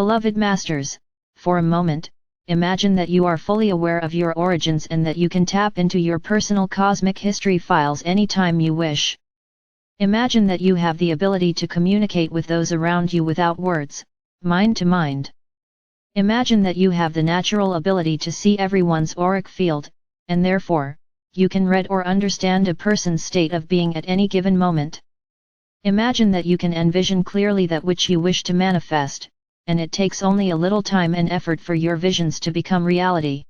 Beloved Masters, for a moment, imagine that you are fully aware of your origins and that you can tap into your personal cosmic history files anytime you wish. Imagine that you have the ability to communicate with those around you without words, mind to mind. Imagine that you have the natural ability to see everyone's auric field, and therefore, you can read or understand a person's state of being at any given moment. Imagine that you can envision clearly that which you wish to manifest, and it takes only a little time and effort for your visions to become reality.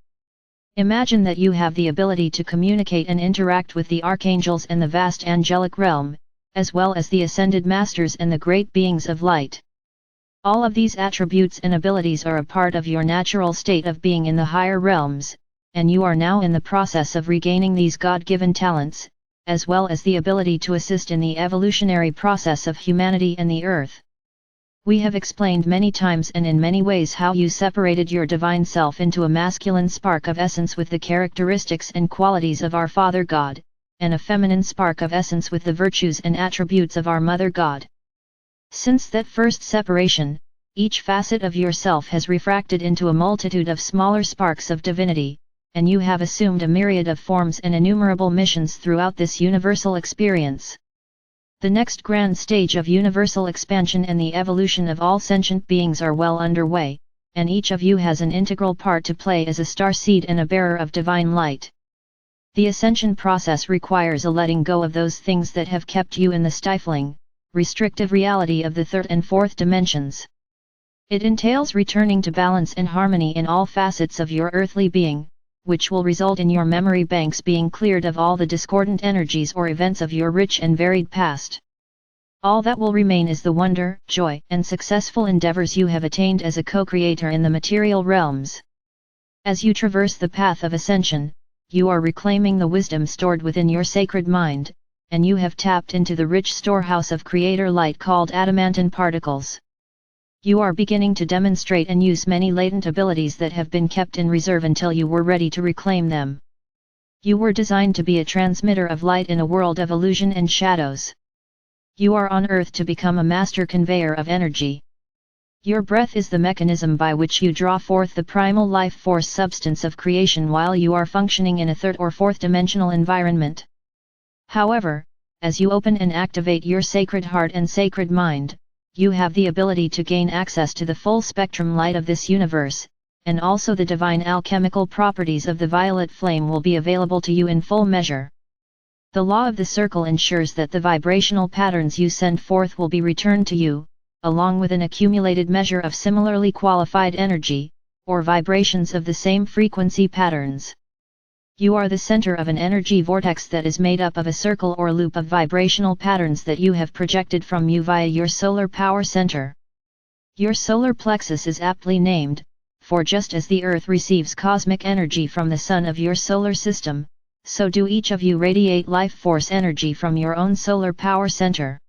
Imagine that you have the ability to communicate and interact with the archangels and the vast angelic realm, as well as the ascended masters and the great beings of light. All of these attributes and abilities are a part of your natural state of being in the higher realms, and you are now in the process of regaining these God-given talents, as well as the ability to assist in the evolutionary process of humanity and the earth. We have explained many times and in many ways how you separated your divine self into a masculine spark of essence with the characteristics and qualities of our Father God, and a feminine spark of essence with the virtues and attributes of our Mother God. Since that first separation, each facet of yourself has refracted into a multitude of smaller sparks of divinity, and you have assumed a myriad of forms and innumerable missions throughout this universal experience. The next grand stage of universal expansion and the evolution of all sentient beings are well underway, and each of you has an integral part to play as a star seed and a bearer of divine light. The ascension process requires a letting go of those things that have kept you in the stifling, restrictive reality of the third and fourth dimensions. It entails returning to balance and harmony in all facets of your earthly being, which will result in your memory banks being cleared of all the discordant energies or events of your rich and varied past. All that will remain is the wonder, joy, and successful endeavors you have attained as a co-creator in the material realms. As you traverse the path of ascension, you are reclaiming the wisdom stored within your sacred mind, and you have tapped into the rich storehouse of creator light called adamantine particles. You are beginning to demonstrate and use many latent abilities that have been kept in reserve until you were ready to reclaim them. You were designed to be a transmitter of light in a world of illusion and shadows. You are on Earth to become a master conveyor of energy. Your breath is the mechanism by which you draw forth the primal life force substance of creation while you are functioning in a third or fourth dimensional environment. However, as you open and activate your sacred heart and sacred mind, you have the ability to gain access to the full spectrum light of this universe, and also the divine alchemical properties of the violet flame will be available to you in full measure. The law of the circle ensures that the vibrational patterns you send forth will be returned to you, along with an accumulated measure of similarly qualified energy, or vibrations of the same frequency patterns. You are the center of an energy vortex that is made up of a circle or loop of vibrational patterns that you have projected from you via your solar power center. Your solar plexus is aptly named, for just as the Earth receives cosmic energy from the sun of your solar system, so do each of you radiate life force energy from your own solar power center.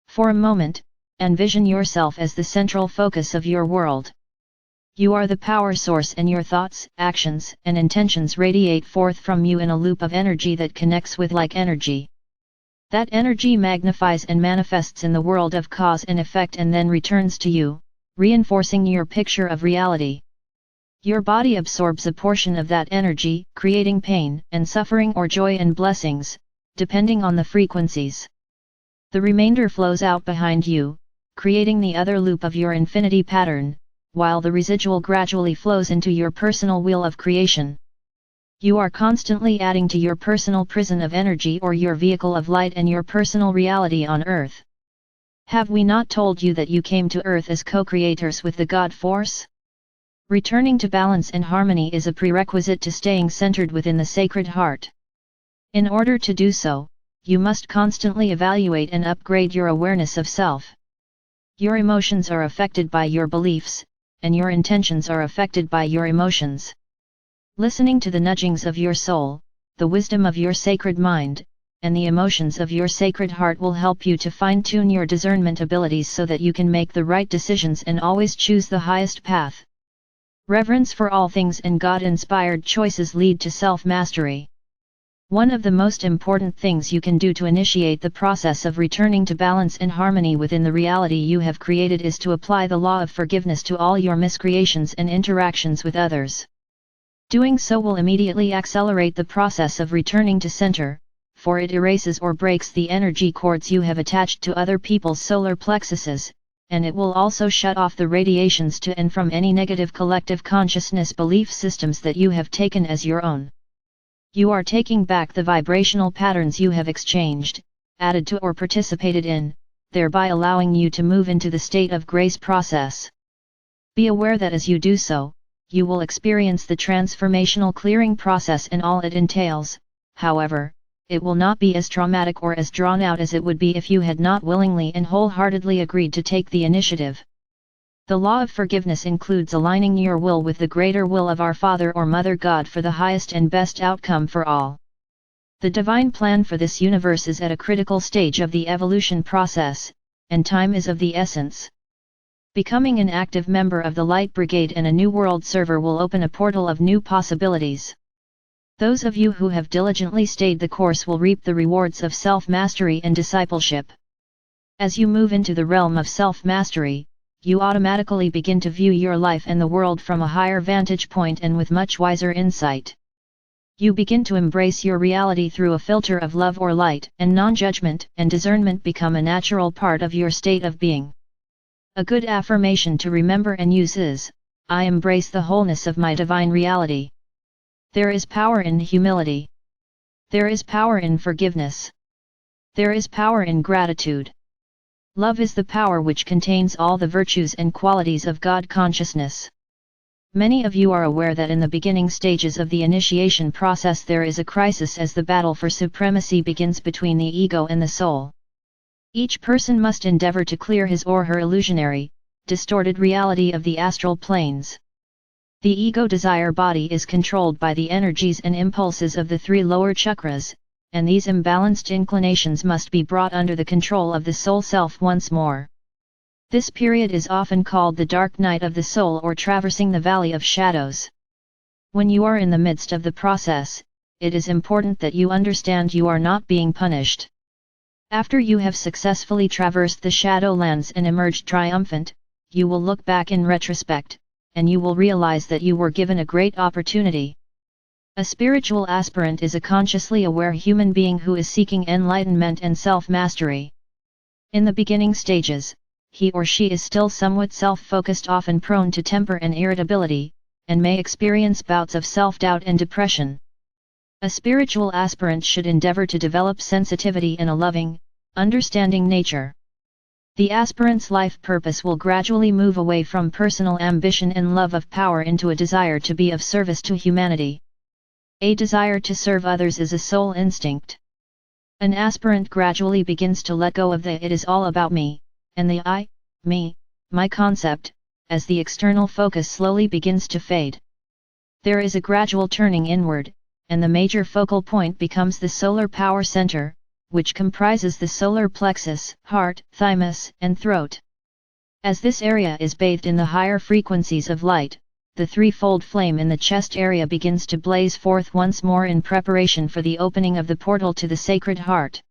For a moment, envision yourself as the central focus of your world. You are the power source and your thoughts, actions, and intentions radiate forth from you in a loop of energy that connects with like energy. That energy magnifies and manifests in the world of cause and effect and then returns to you, reinforcing your picture of reality. Your body absorbs a portion of that energy, creating pain and suffering or joy and blessings, depending on the frequencies. The remainder flows out behind you, creating the other loop of your infinity pattern, while the residual gradually flows into your personal wheel of creation. You are constantly adding to your personal prison of energy or your vehicle of light and your personal reality on Earth. Have we not told you that you came to Earth as co-creators with the God Force? Returning to balance and harmony is a prerequisite to staying centered within the Sacred Heart. In order to do so, you must constantly evaluate and upgrade your awareness of self. Your emotions are affected by your beliefs, and your intentions are affected by your emotions. Listening to the nudgings of your soul, the wisdom of your sacred mind, and the emotions of your sacred heart will help you to fine-tune your discernment abilities so that you can make the right decisions and always choose the highest path. Reverence for all things and God-inspired choices lead to self-mastery. One of the most important things you can do to initiate the process of returning to balance and harmony within the reality you have created is to apply the law of forgiveness to all your miscreations and interactions with others. Doing so will immediately accelerate the process of returning to center, for it erases or breaks the energy cords you have attached to other people's solar plexuses, and it will also shut off the radiations to and from any negative collective consciousness belief systems that you have taken as your own. You are taking back the vibrational patterns you have exchanged, added to or participated in, thereby allowing you to move into the state of grace process. Be aware that as you do so, you will experience the transformational clearing process and all it entails. However, it will not be as traumatic or as drawn out as it would be if you had not willingly and wholeheartedly agreed to take the initiative. The law of forgiveness includes aligning your will with the greater will of our Father or Mother God for the highest and best outcome for all. The divine plan for this universe is at a critical stage of the evolution process, and time is of the essence. Becoming an active member of the Light Brigade and a New World server will open a portal of new possibilities. Those of you who have diligently stayed the course will reap the rewards of self-mastery and discipleship. As you move into the realm of self-mastery, you automatically begin to view your life and the world from a higher vantage point and with much wiser insight. You begin to embrace your reality through a filter of love or light, and non-judgment and discernment become a natural part of your state of being. A good affirmation to remember and use is, I embrace the wholeness of my divine reality. There is power in humility. There is power in forgiveness. There is power in gratitude. Love is the power which contains all the virtues and qualities of God consciousness. Many of you are aware that in the beginning stages of the initiation process there is a crisis as the battle for supremacy begins between the ego and the soul. Each person must endeavor to clear his or her illusionary, distorted reality of the astral planes. The ego desire body is controlled by the energies and impulses of the 3 lower chakras, and these imbalanced inclinations must be brought under the control of the soul self once more. This period is often called the dark night of the soul or traversing the valley of shadows. When you are in the midst of the process, it is important that you understand you are not being punished. After you have successfully traversed the shadowlands and emerged triumphant, you will look back in retrospect, and you will realize that you were given a great opportunity. A spiritual aspirant is a consciously aware human being who is seeking enlightenment and self-mastery. In the beginning stages, he or she is still somewhat self-focused, often prone to temper and irritability, and may experience bouts of self-doubt and depression. A spiritual aspirant should endeavor to develop sensitivity and a loving, understanding nature. The aspirant's life purpose will gradually move away from personal ambition and love of power into a desire to be of service to humanity. A desire to serve others is a soul instinct. An aspirant gradually begins to let go of the "it is all about me," and the "I, me, my" concept, as the external focus slowly begins to fade. There is a gradual turning inward, and the major focal point becomes the solar power center, which comprises the solar plexus, heart, thymus, and throat. As this area is bathed in the higher frequencies of light, the threefold flame in the chest area begins to blaze forth once more in preparation for the opening of the portal to the Sacred Heart.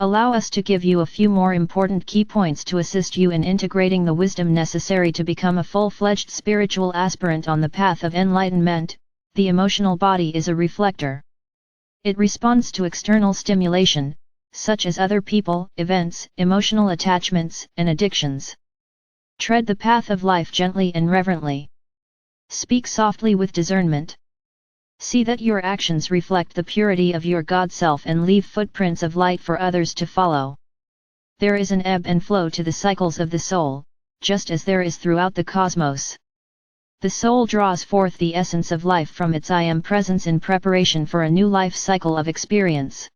Allow us to give you a few more important key points to assist you in integrating the wisdom necessary to become a full-fledged spiritual aspirant on the path of enlightenment. The emotional body is a reflector. It responds to external stimulation, such as other people, events, emotional attachments, and addictions. Tread the path of life gently and reverently. Speak softly with discernment. See that your actions reflect the purity of your God self and leave footprints of light for others to follow. There is an ebb and flow to the cycles of the soul, just as there is throughout the cosmos. The soul draws forth the essence of life from its I Am presence in preparation for a new life cycle of experience.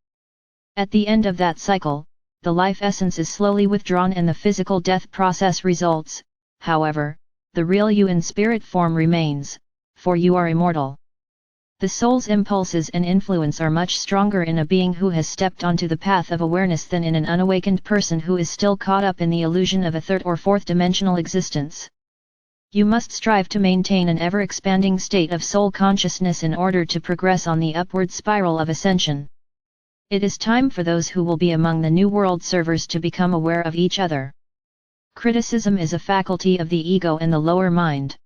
At the end of that cycle, the life essence is slowly withdrawn and the physical death process results. However, the real you in spirit form remains, for you are immortal. The soul's impulses and influence are much stronger in a being who has stepped onto the path of awareness than in an unawakened person who is still caught up in the illusion of a third or fourth dimensional existence. You must strive to maintain an ever-expanding state of soul consciousness in order to progress on the upward spiral of ascension. It is time for those who will be among the New World servers to become aware of each other. Criticism is a faculty of the ego and the lower mind.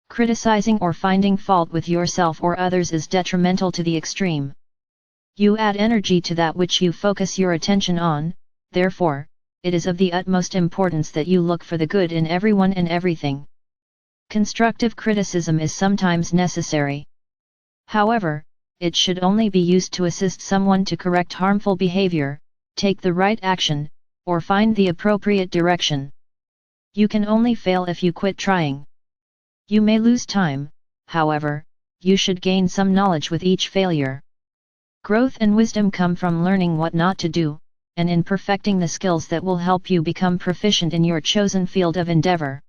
Criticizing or finding fault with yourself or others is detrimental to the extreme. You add energy to that which you focus your attention on, therefore, it is of the utmost importance that you look for the good in everyone and everything. Constructive criticism is sometimes necessary. However, it should only be used to assist someone to correct harmful behavior, take the right action, or find the appropriate direction. You can only fail if you quit trying. You may lose time, however, you should gain some knowledge with each failure. Growth and wisdom come from learning what not to do, and in perfecting the skills that will help you become proficient in your chosen field of endeavor.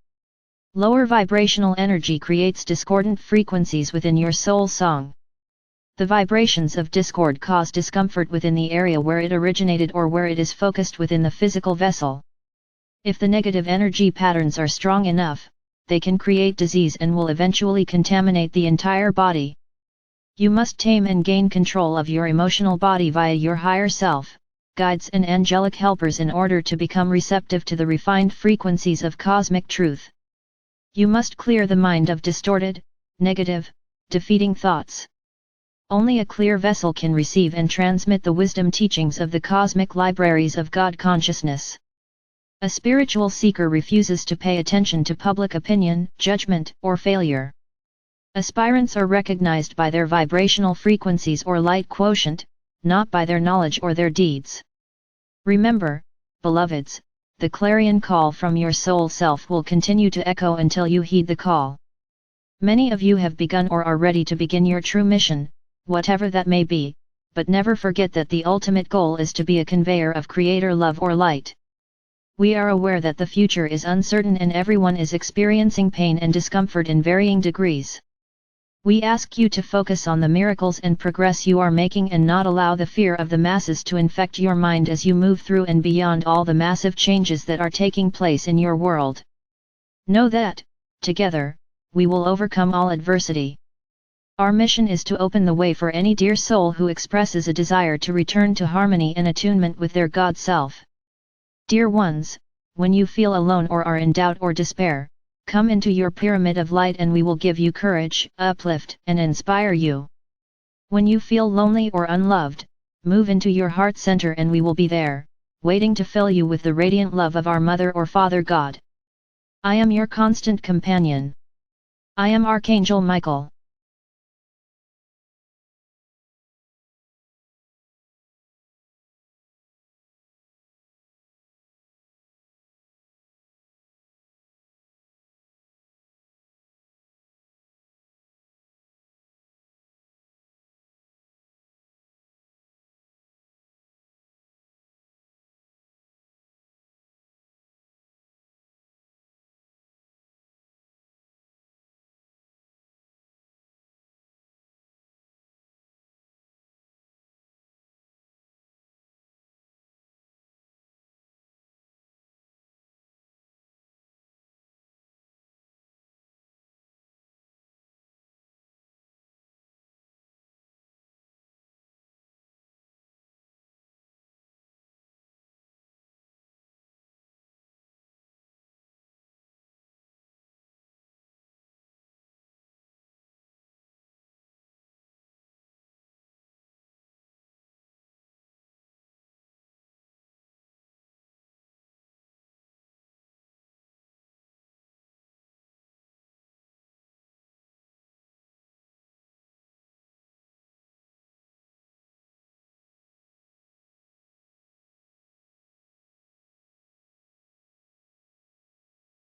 Lower vibrational energy creates discordant frequencies within your soul song. The vibrations of discord cause discomfort within the area where it originated or where it is focused within the physical vessel. If the negative energy patterns are strong enough, they can create disease and will eventually contaminate the entire body. You must tame and gain control of your emotional body via your higher self, guides and angelic helpers in order to become receptive to the refined frequencies of cosmic truth. You must clear the mind of distorted, negative, defeating thoughts. Only a clear vessel can receive and transmit the wisdom teachings of the cosmic libraries of God consciousness. A spiritual seeker refuses to pay attention to public opinion, judgment, or failure. Aspirants are recognized by their vibrational frequencies or light quotient, not by their knowledge or their deeds. Remember, beloveds, the clarion call from your soul self will continue to echo until you heed the call. Many of you have begun or are ready to begin your true mission, whatever that may be, but never forget that the ultimate goal is to be a conveyor of Creator love or light. We are aware that the future is uncertain and everyone is experiencing pain and discomfort in varying degrees. We ask you to focus on the miracles and progress you are making and not allow the fear of the masses to infect your mind as you move through and beyond all the massive changes that are taking place in your world. Know that, together, we will overcome all adversity. Our mission is to open the way for any dear soul who expresses a desire to return to harmony and attunement with their God self. Dear ones, when you feel alone or are in doubt or despair, come into your pyramid of light and we will give you courage, uplift and inspire you. When you feel lonely or unloved, move into your heart center and we will be there, waiting to fill you with the radiant love of our Mother or Father God. I am your constant companion. I am Archangel Michael.